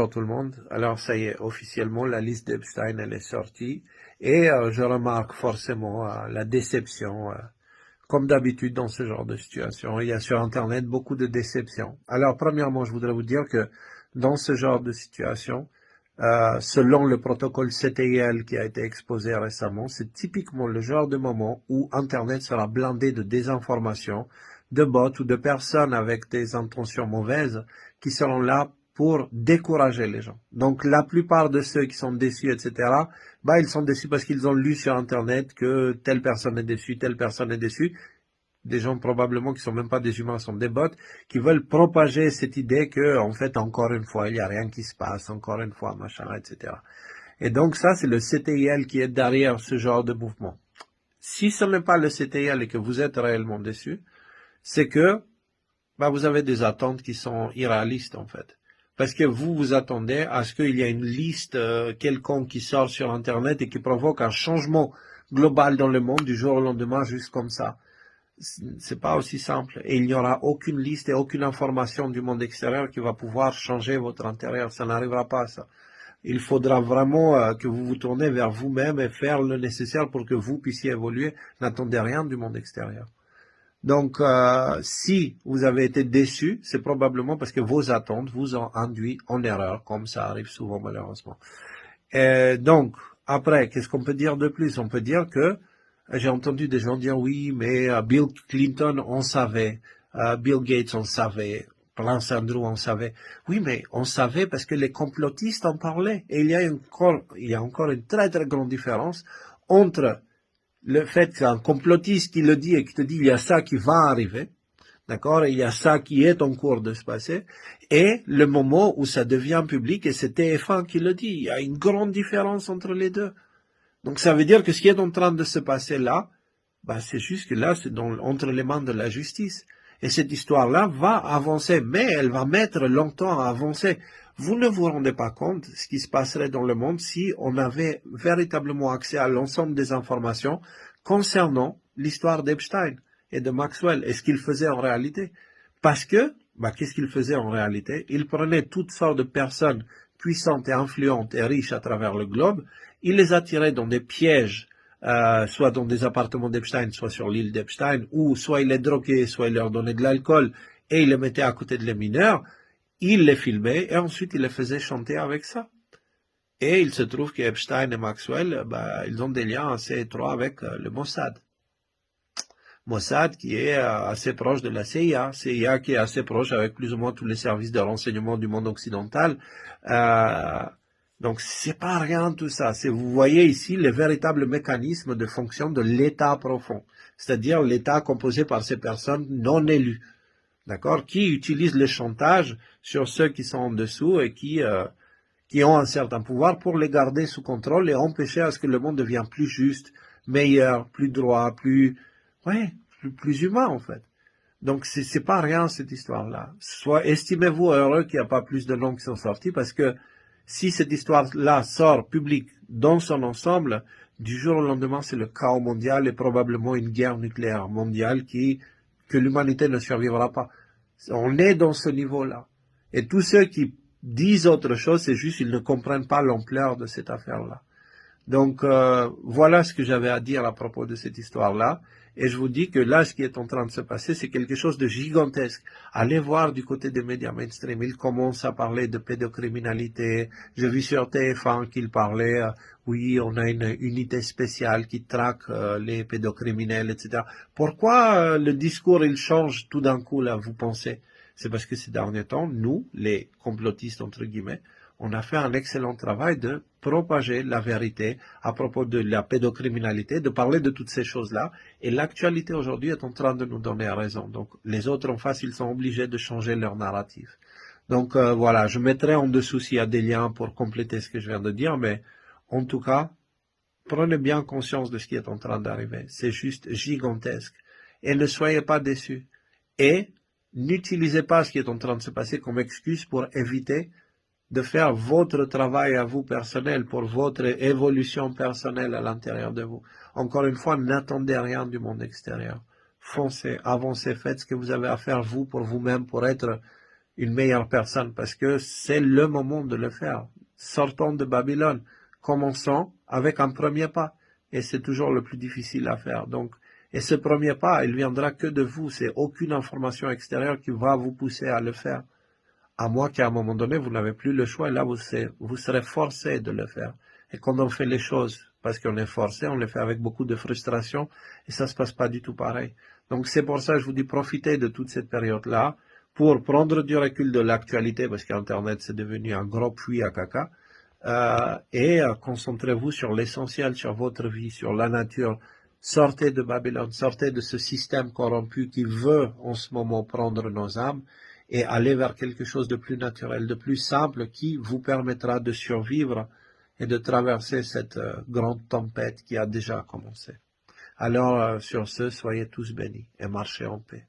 Bonjour tout le monde. Alors ça y est, officiellement la liste d'Epstein elle est sortie et je remarque forcément la déception. Comme d'habitude dans ce genre de situation, il y a sur Internet beaucoup de déceptions. Alors premièrement, je voudrais vous dire que dans ce genre de situation, selon le protocole CTIL qui a été exposé récemment, c'est typiquement le genre de moment où Internet sera blindé de désinformation, de bots ou de personnes avec des intentions mauvaises qui seront là pour décourager les gens. Donc la plupart de ceux qui sont déçus, etc., ils sont déçus parce qu'ils ont lu sur Internet que telle personne est déçue, telle personne est déçue. Des gens probablement qui sont même pas des humains, sont des bots, qui veulent propager cette idée que, en fait, encore une fois, il n'y a rien qui se passe, encore une fois, machin, etc. Et donc ça, c'est le CTIL qui est derrière ce genre de mouvement. Si ce n'est pas le CTIL et que vous êtes réellement déçu, c'est que vous avez des attentes qui sont irréalistes, en fait. Parce que vous vous attendez à ce qu'il y ait une liste quelconque qui sort sur Internet et qui provoque un changement global dans le monde du jour au lendemain, juste comme ça. C'est pas aussi simple. Et il n'y aura aucune liste et aucune information du monde extérieur qui va pouvoir changer votre intérieur. Ça n'arrivera pas, ça. Il faudra vraiment que vous vous tournez vers vous-même et faire le nécessaire pour que vous puissiez évoluer. N'attendez rien du monde extérieur. Donc, si vous avez été déçu, c'est probablement parce que vos attentes vous ont induit en erreur, comme ça arrive souvent malheureusement. Et donc, après, qu'est-ce qu'on peut dire de plus? On peut dire que j'ai entendu des gens dire oui, mais Bill Clinton, on savait, Bill Gates, on savait, Prince Andrew, on savait. Oui, mais on savait parce que les complotistes en parlaient. Et il y a encore une très très grande différence entre le fait qu'un complotiste qui le dit et qui te dit il y a ça qui va arriver, d'accord, et il y a ça qui est en cours de se passer, et le moment où ça devient public, et c'est TF1 qui le dit, il y a une grande différence entre les deux. Donc ça veut dire que ce qui est en train de se passer là, c'est juste que là, c'est entre les mains de la justice. Et cette histoire-là va avancer, mais elle va mettre longtemps à avancer. Vous ne vous rendez pas compte ce qui se passerait dans le monde si on avait véritablement accès à l'ensemble des informations concernant l'histoire d'Epstein et de Maxwell et ce qu'il faisait en réalité. Parce que, qu'est-ce qu'il faisait en réalité? Il prenait toutes sortes de personnes puissantes et influentes et riches à travers le globe, il les attirait dans des pièges soit dans des appartements d'Epstein, soit sur l'île d'Epstein, ou soit il les droguait, soit il leur donnait de l'alcool, et il les mettait à côté de les mineurs, il les filmait, et ensuite il les faisait chanter avec ça. Et il se trouve qu'Epstein et Maxwell, ils ont des liens assez étroits avec le Mossad. Mossad qui est assez proche de la CIA, CIA qui est assez proche avec plus ou moins tous les services de renseignement du monde occidental. Donc c'est pas rien tout ça. Vous voyez ici le véritable mécanisme de fonction de l'État profond, c'est-à-dire l'État composé par ces personnes non élues, d'accord, qui utilisent le chantage sur ceux qui sont en dessous et qui ont un certain pouvoir pour les garder sous contrôle et empêcher à ce que le monde devienne plus juste, meilleur, plus droit, plus humain en fait. Donc c'est pas rien cette histoire-là. Soit estimez-vous heureux qu'il n'y a pas plus de noms qui sont sortis parce que si cette histoire-là sort publique dans son ensemble, du jour au lendemain, c'est le chaos mondial et probablement une guerre nucléaire mondiale que l'humanité ne survivra pas. On est dans ce niveau-là. Et tous ceux qui disent autre chose, c'est juste qu'ils ne comprennent pas l'ampleur de cette affaire-là. Donc voilà ce que j'avais à dire à propos de cette histoire-là. Et je vous dis que là, ce qui est en train de se passer, c'est quelque chose de gigantesque. Allez voir du côté des médias mainstream. Ils commencent à parler de pédocriminalité. J'ai vu sur TF1 qu'ils parlaient, oui, on a une unité spéciale qui traque les pédocriminels, etc. Pourquoi le discours, il change tout d'un coup, là, vous pensez? C'est parce que ces derniers temps, nous, les complotistes, entre guillemets, on a fait un excellent travail de propager la vérité à propos de la pédocriminalité, de parler de toutes ces choses-là. Et l'actualité aujourd'hui est en train de nous donner raison. Donc les autres en face, ils sont obligés de changer leur narratif. Donc voilà, je mettrai en dessous s'il y a des liens pour compléter ce que je viens de dire, mais en tout cas, prenez bien conscience de ce qui est en train d'arriver. C'est juste gigantesque. Et ne soyez pas déçus. Et n'utilisez pas ce qui est en train de se passer comme excuse pour éviter de faire votre travail à vous personnel, pour votre évolution personnelle à l'intérieur de vous. Encore une fois, n'attendez rien du monde extérieur. Foncez, avancez, faites ce que vous avez à faire vous pour vous-même, pour être une meilleure personne parce que c'est le moment de le faire. Sortons de Babylone, commençons avec un premier pas et c'est toujours le plus difficile à faire. Donc, et ce premier pas, il viendra que de vous, c'est aucune information extérieure qui va vous pousser à le faire. À moins qu'à un moment donné, vous n'avez plus le choix et là, vous serez forcé de le faire. Et quand on fait les choses parce qu'on est forcé, on les fait avec beaucoup de frustration et ça se passe pas du tout pareil. Donc c'est pour ça que je vous dis profitez de toute cette période-là pour prendre du recul de l'actualité parce qu'Internet c'est devenu un gros puits à caca et concentrez-vous sur l'essentiel, sur votre vie, sur la nature. Sortez de Babylone, sortez de ce système corrompu qui veut en ce moment prendre nos âmes et aller vers quelque chose de plus naturel, de plus simple qui vous permettra de survivre et de traverser cette grande tempête qui a déjà commencé. Alors, sur ce, soyez tous bénis et marchez en paix.